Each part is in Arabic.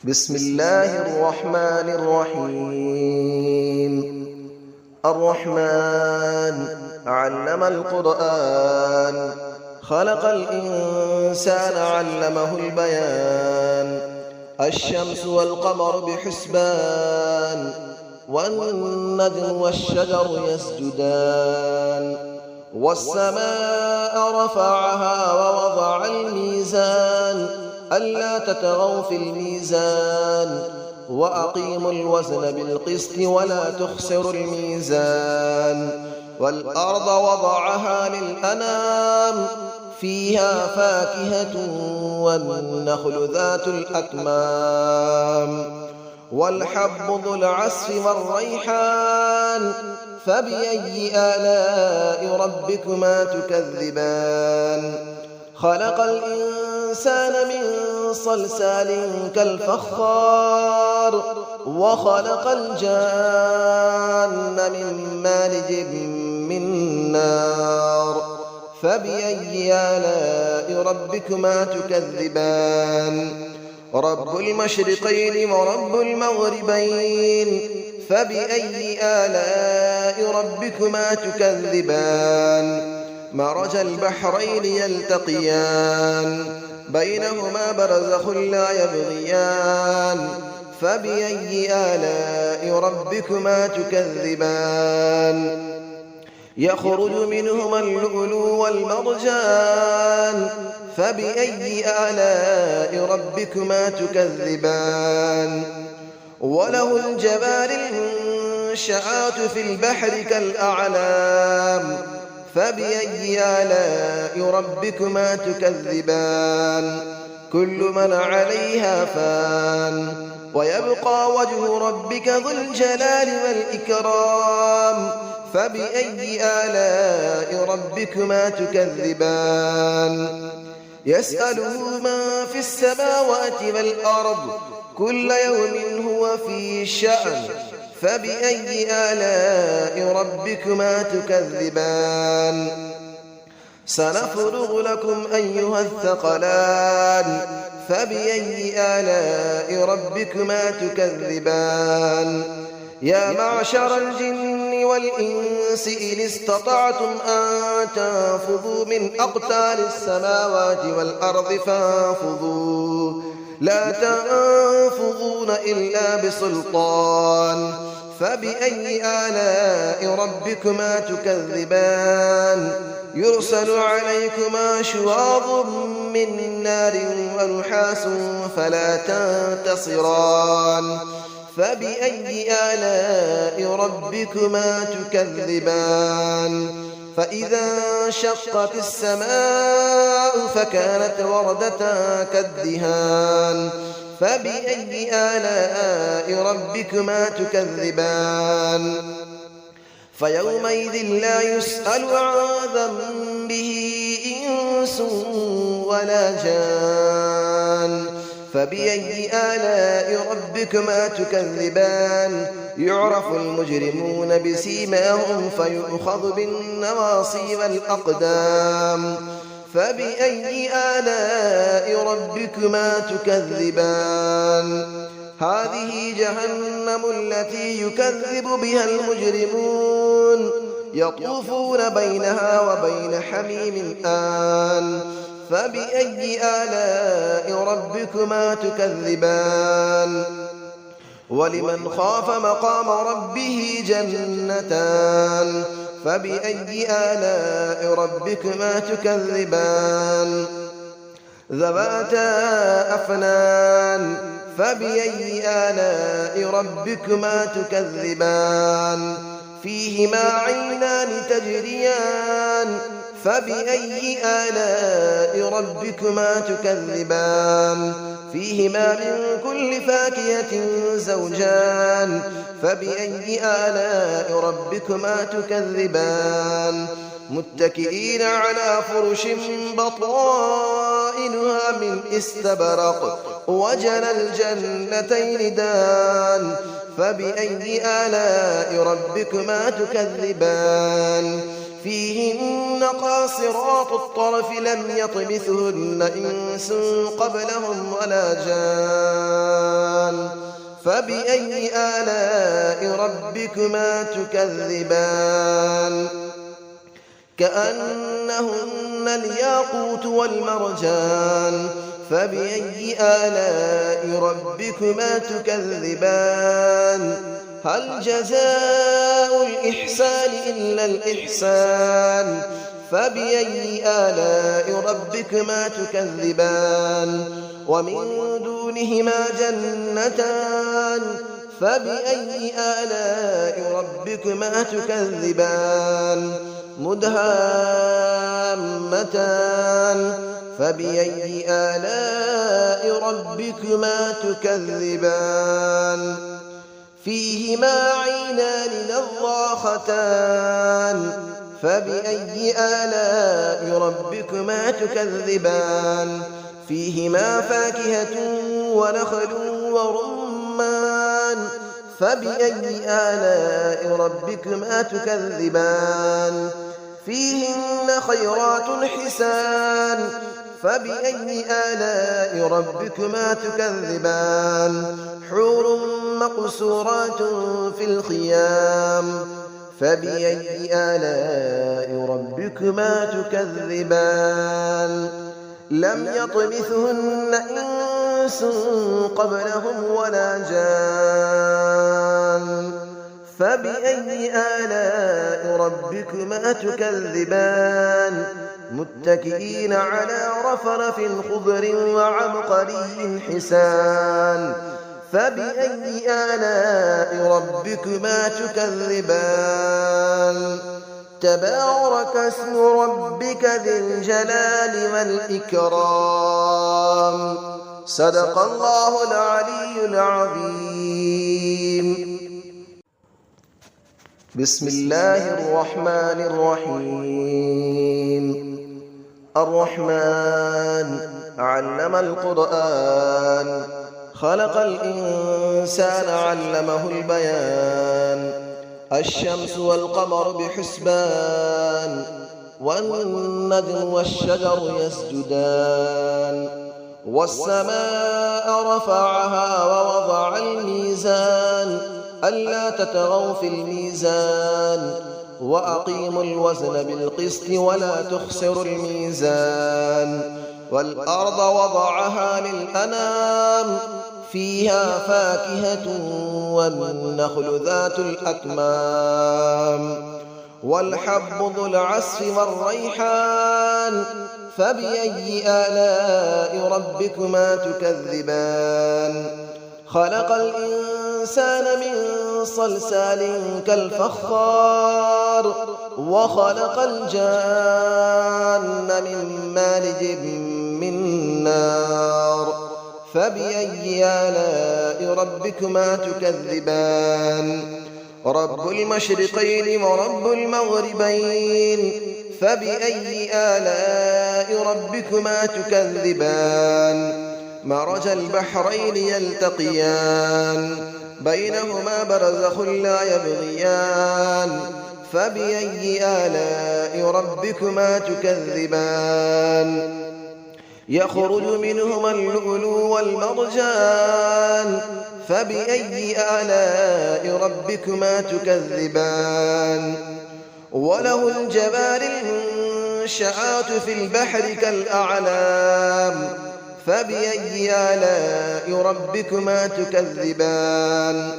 بسم الله الرحمن الرحيم. الرحمن علم القرآن، خلق الإنسان علمه البيان. الشمس والقمر بحسبان، والنجم والشجر يسجدان. والسماء رفعها ووضع الميزان، ألا تطغوا في الميزان، وأقيموا الوزن بالقسط ولا تخسروا الميزان. والأرض وضعها للأنام، فيها فاكهة والنخل ذات الأكمام. والحب ذو العصف والريحان، فبأي آلاء ربكما تكذبان. خلق الإنسان من صلصال كالفخار، وخلق الجان من مارج من نار. فبأي آلاء ربكما تكذبان. رب المشرقين ورب المغربين، فبأي آلاء ربكما تكذبان. مرج البحرين يلتقيان، بينهما برزخ لا يبغيان. فبأي آلاء ربكما تكذبان. يخرج منهما اللؤلؤ والمرجان، فبأي آلاء ربكما تكذبان. وله الجوار المنشآت في البحر كالأعلام، فبأي آلاء ربكما تكذبان. كل من عليها فان، ويبقى وجه ربك ذو الجلال والإكرام. فبأي آلاء ربكما تكذبان. يسأله من في السماوات والأرض، كل يوم هو في شأن. فبأي آلاء ربكما تكذبان. سنفرغ لكم أيها الثقلان، فبأي آلاء ربكما تكذبان. يا معشر الجن والإنس إن استطعتم أن تنفذوا من أقطار السماوات والأرض فانفذوا، لا تنفذون إلا بسلطان. فبأي آلاء ربكما تكذبان. يرسل عليكما شواظ من نار ونحاس فلا تنتصران. فبأي آلاء ربكما تكذبان. فإذا انشقت السماء فكانت وردة كالدهان. فبأي آلاء ربكما تكذبان. فيومئذ لا يسأل عن ذنبه إنس ولا جان. فبأي آلاء ربكما تكذبان. يعرف المجرمون بسيماهم فيؤخذ بالنواصي والأقدام. فبأي آلاء ربكما تكذبان. هذه جهنم التي يكذب بها المجرمون، يطوفون بينها وبين حميم آن. فبأي آلاء ربكما تكذبان. ولمن خاف مقام ربه جنتان. فبأي آلاء ربكما تكذبان. ذواتا أفنان. فبأي آلاء ربكما تكذبان. فيهما عينان تجريان. فبأي آلاء ربكما تكذبان. فيهما من كل فاكهة زوجان. فبأي آلاء ربكما تكذبان. متكئين على فرش بطائنها من استبرق، وجنى الجنتين دان. فبأي آلاء ربكما تكذبان. فيهن قاصرات الطرف لم يطمثهن إنس قبلهم ولا جان. فبأي آلاء ربكما تكذبان كأنهن الياقوت والمرجان فبأي آلاء ربكما تكذبان هل جزاء الإحسان إلا الإحسان فبأي آلاء ربكما تكذبان ومن دونهما جنتان فبأي آلاء ربكما تكذبان مدهامتان فبأي آلاء ربكما تكذبان فيهما عينان نضاختان فبأي آلاء ربكما تكذبان فيهما فاكهة ونخل ورمان فبأي آلاء ربكما تكذبان فيهن خيرات حسان فبأي آلاء ربكما تكذبان حور مقصورات في الخيام فبأي آلاء ربكما تكذبان لم يطمثهن إنس قبلهم ولا جان فبأي آلاء ربكما تكذبان متكئين على رفرف خضر وعبقري حسان فبأي آلاء ربكما تكذبان تبارك اسم ربك ذي الجلال والإكرام صدق الله العلي العظيم بسم الله الرحمن الرحيم الرحمن علم القرآن خلق الإنسان علمه البيان الشمس والقمر بحسبان والنجم والشجر يسجدان والسماء رفعها ووضع الميزان ألا تطغوا في الميزان وأقيموا الوزن بالقسط ولا تخسروا الميزان والأرض وضعها للأنام فيها فاكهة والنخل ذات الأكمام والحب ذو العصف والريحان فبأي آلاء ربكما تكذبان خلق الإنسان من صلصال كالفخار وخلق الجان من مارج من نار فبأي آلاء ربكما تكذبان رب المشرقين ورب المغربين فبأي آلاء ربكما تكذبان مرج البحرين يلتقيان بينهما برزخ لا يبغيان فبأي آلاء ربكما تكذبان يخرج منهما اللؤلؤ والمرجان فبأي آلاء ربكما تكذبان وله الجبال المنشآت في البحر كالأعلام فبأي آلاء ربكما تكذبان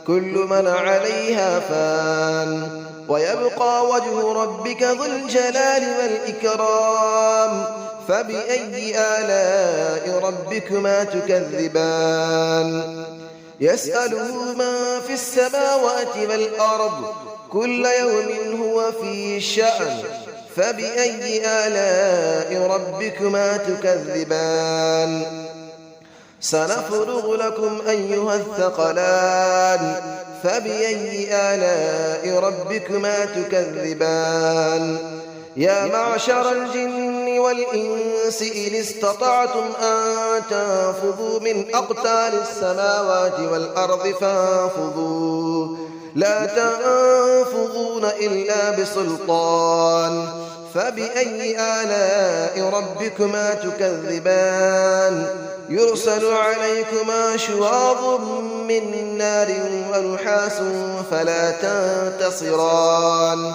كل من عليها فان ويبقى وجه ربك ذو الجلال والإكرام فبأي آلاء ربكما تكذبان يسأله من في السماوات والأرض كل يوم هو في شأن فبأي آلاء ربكما تكذبان سنفرغ لكم أيها الثقلان فبأي آلاء ربكما تكذبان يا معشر الجن والإنس إن استطعتم أن تنفذوا من أقطار السماوات والأرض فانفذوا لا تنفذون إلا بسلطان فبأي آلاء ربكما تكذبان يرسل عليكما شواظ من نار ونحاس فلا تنتصران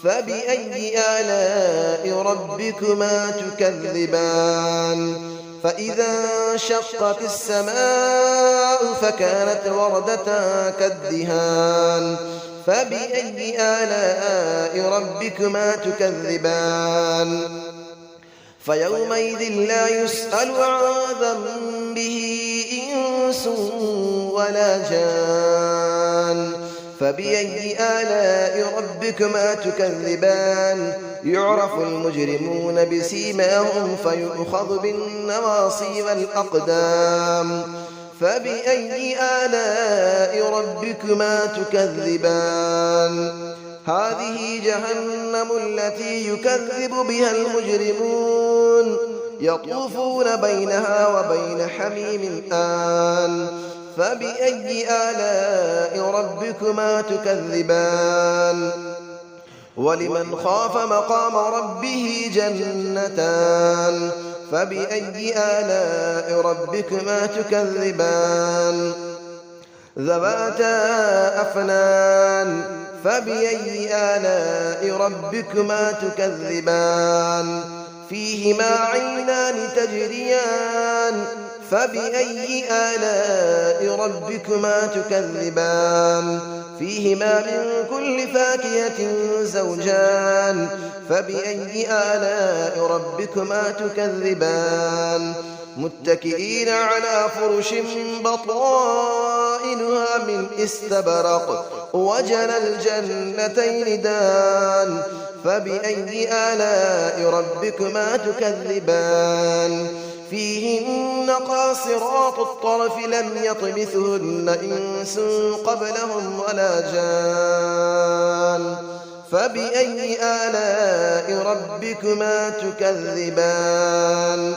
فبأي آلاء ربكما تكذبان فإذا انشقت السماء فكانت وردة كالدهان فبأي آلاء ربكما تكذبان فيومئذ لا يسأل عن ذنبه إنس ولا جان فبأي آلاء ربكما تكذبان يعرف المجرمون بسيماهم فيؤخذ بالنواصي والأقدام فبأي آلاء ربكما تكذبان هذه جهنم التي يكذب بها المجرمون يطوفون بينها وبين حميم آن فبأي آلاء ربكما تكذبان ولمن خاف مقام ربه جنتان فبأي آلاء ربكما تكذبان ذواتا أفنان فبأي آلاء ربكما تكذبان فيهما عينان تجريان فبأي آلاء ربكما تكذبان فيهما من كل فاكهة زوجان فبأي آلاء ربكما تكذبان متكئين على فرش بطائنها من استبرق وجنى الجنتين دان فبأي آلاء ربكما تكذبان فيهن قاصرات الطرف لم يطمثهن إنس قبلهم ولا جان فبأي آلاء ربكما تكذبان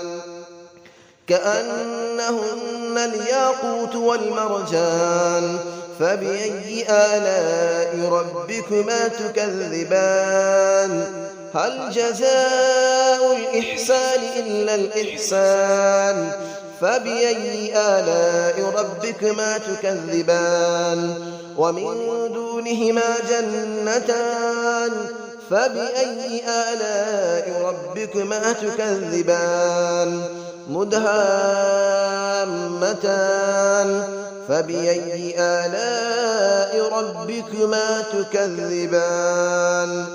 كأنهن الياقوت والمرجان فبأي آلاء ربكما تكذبان هل جزاء الإحسان إلا الإحسان فبأي آلاء ربكما تكذبان ومن دونهما جنتان فبأي آلاء ربكما تكذبان مدهامتان فبأي آلاء ربكما تكذبان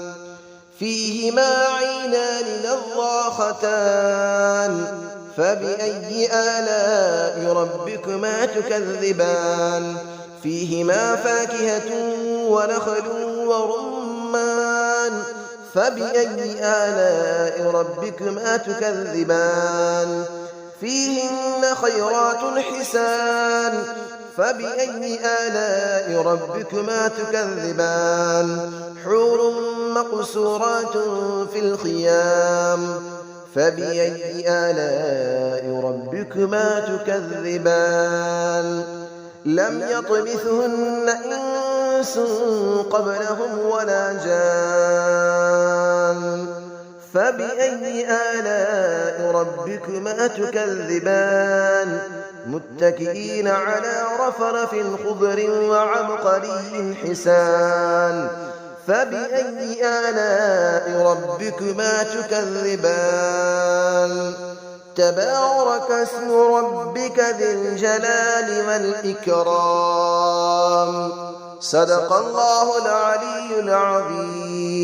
فيهما عينان نضاختان فبأي آلاء ربكما تكذبان فيهما فاكهة ونخل ورمان فبأي آلاء ربكما تكذبان فيهن خيرات حسان فبأي آلاء ربكما تكذبان حور مقصورات في الخيام فبأي آلاء ربكما تكذبان لم يطمثهن إنس قبلهم ولا جان فبأي آلاء ربكما تكذبان متكئين على رفرف خضر وعبقري حسان فبأي آلاء ربكما تكذبان تبارك اسم ربك ذي الجلال والإكرام صدق الله العلي العظيم.